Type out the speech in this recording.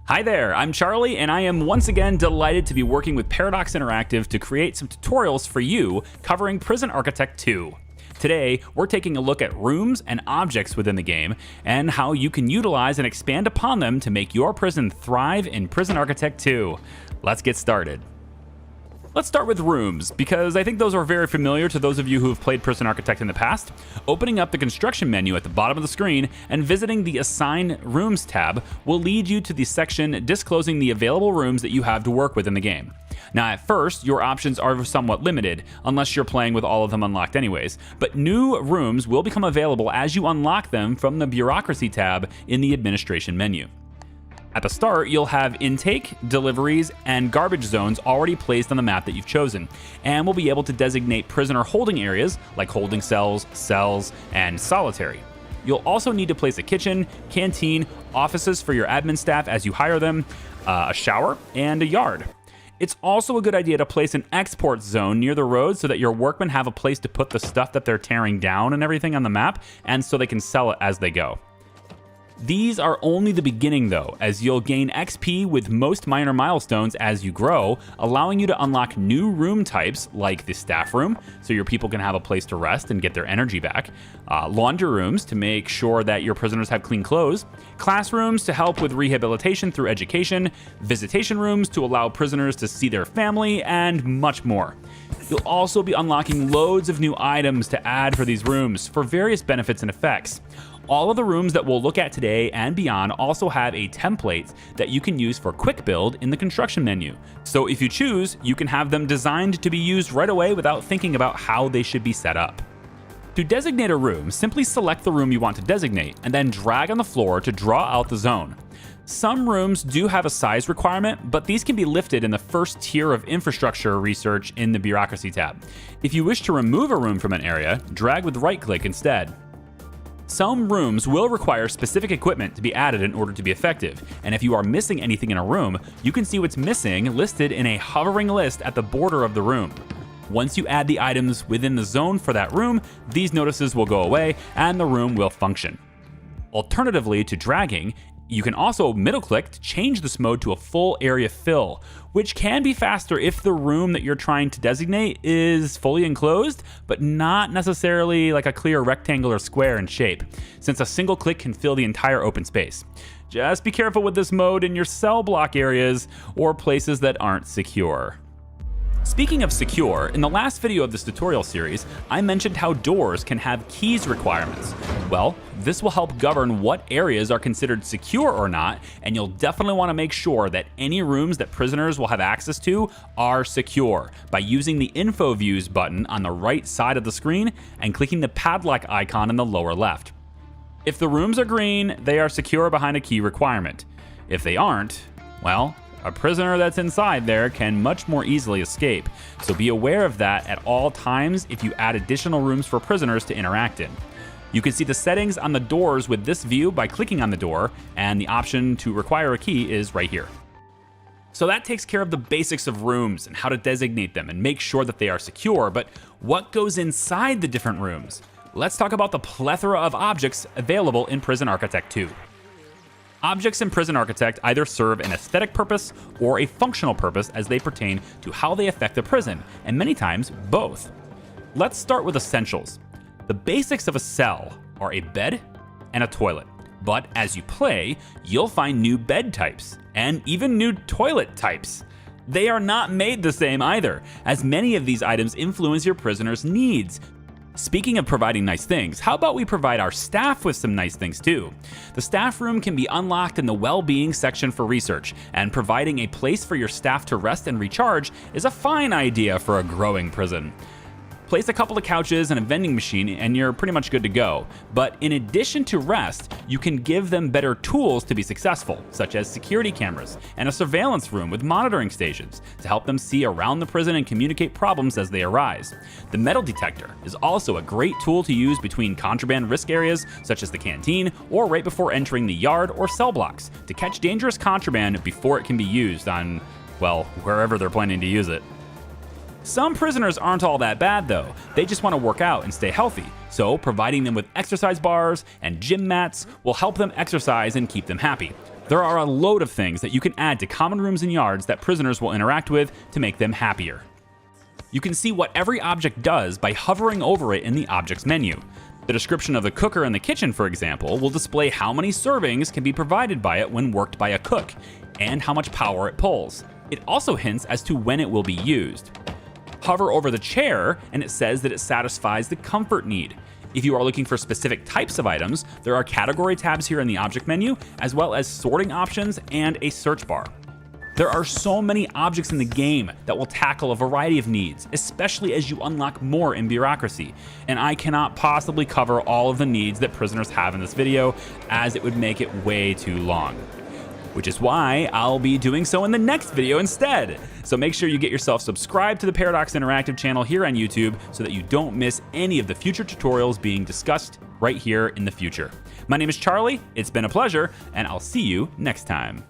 Hi there, I'm Charlie, and I am once again delighted to be working with Paradox Interactive to create some tutorials for you covering Prison Architect 2. Today, we're taking a look at rooms and objects within the game, and how you can utilize and expand upon them to make your prison thrive in Prison Architect 2. Let's get started. Let's start with rooms, because I think those are very familiar to those of you who have played Prison Architect in the past. Opening up the construction menu at the bottom of the screen and visiting the Assign Rooms tab will lead you to the section disclosing the available rooms that you have to work with in the game. Now at first, your options are somewhat limited, unless you're playing with all of them unlocked anyways, but new rooms will become available as you unlock them from the Bureaucracy tab in the Administration menu. At the start, you'll have intake, deliveries, and garbage zones already placed on the map that you've chosen, and will be able to designate prisoner holding areas like holding cells, and solitary. You'll also need to place a kitchen, canteen, offices for your admin staff as you hire them, a shower, and a yard. It's also a good idea to place an export zone near the road so that your workmen have a place to put the stuff that they're tearing down and everything on the map, and so they can sell it as they go. These are only the beginning though, as you'll gain XP with most minor milestones as you grow, allowing you to unlock new room types like the staff room, so your people can have a place to rest and get their energy back, laundry rooms to make sure that your prisoners have clean clothes, classrooms to help with rehabilitation through education, visitation rooms to allow prisoners to see their family, and much more. You'll also be unlocking loads of new items to add for these rooms for various benefits and effects. All of the rooms that we'll look at today and beyond also have a template that you can use for quick build in the construction menu. So if you choose, you can have them designed to be used right away without thinking about how they should be set up. To designate a room, simply select the room you want to designate and then drag on the floor to draw out the zone. Some rooms do have a size requirement, but these can be lifted in the first tier of infrastructure research in the Bureaucracy tab. If you wish to remove a room from an area, drag with right-click instead. Some rooms will require specific equipment to be added in order to be effective, and if you are missing anything in a room, you can see what's missing listed in a hovering list at the border of the room. Once you add the items within the zone for that room, these notices will go away and the room will function. Alternatively to dragging, you can also middle-click to change this mode to a full area fill, which can be faster if the room that you're trying to designate is fully enclosed, but not necessarily like a clear rectangle or square in shape, since a single click can fill the entire open space. Just be careful with this mode in your cell block areas or places that aren't secure. Speaking of secure, in the last video of this tutorial series, I mentioned how doors can have keys requirements. Well, this will help govern what areas are considered secure or not, and you'll definitely want to make sure that any rooms that prisoners will have access to are secure by using the Info Views button on the right side of the screen and clicking the padlock icon in the lower left. If the rooms are green, they are secure behind a key requirement. If they aren't, well, a prisoner that's inside there can much more easily escape, so be aware of that at all times if you add additional rooms for prisoners to interact in. You can see the settings on the doors with this view by clicking on the door, and the option to require a key is right here. So that takes care of the basics of rooms and how to designate them and make sure that they are secure, but what goes inside the different rooms? Let's talk about the plethora of objects available in Prison Architect 2. Objects in Prison Architect either serve an aesthetic purpose or a functional purpose as they pertain to how they affect the prison, and many times both. Let's start with essentials. The basics of a cell are a bed and a toilet, but as you play, you'll find new bed types and even new toilet types. They are not made the same either, as many of these items influence your prisoner's needs. Speaking of providing nice things, how about we provide our staff with some nice things too? The staff room can be unlocked in the well-being section for research, and providing a place for your staff to rest and recharge is a fine idea for a growing prison. Place a couple of couches and a vending machine and you're pretty much good to go. But in addition to rest, you can give them better tools to be successful, such as security cameras and a surveillance room with monitoring stations to help them see around the prison and communicate problems as they arise. The metal detector is also a great tool to use between contraband risk areas, such as the canteen, or right before entering the yard or cell blocks to catch dangerous contraband before it can be used on, well, wherever they're planning to use it. Some prisoners aren't all that bad though, they just want to work out and stay healthy, so providing them with exercise bars and gym mats will help them exercise and keep them happy. There are a load of things that you can add to common rooms and yards that prisoners will interact with to make them happier. You can see what every object does by hovering over it in the Objects menu. The description of the cooker in the kitchen, for example, will display how many servings can be provided by it when worked by a cook, and how much power it pulls. It also hints as to when it will be used. Hover over the chair, and it says that it satisfies the comfort need. If you are looking for specific types of items, there are category tabs here in the Object menu, as well as sorting options and a search bar. There are so many objects in the game that will tackle a variety of needs, especially as you unlock more in Bureaucracy, and I cannot possibly cover all of the needs that prisoners have in this video, as it would make it way too long. Which is why I'll be doing so in the next video instead. So make sure you get yourself subscribed to the Paradox Interactive channel here on YouTube so that you don't miss any of the future tutorials being discussed right here in the future. My name is Charlie, it's been a pleasure, and I'll see you next time.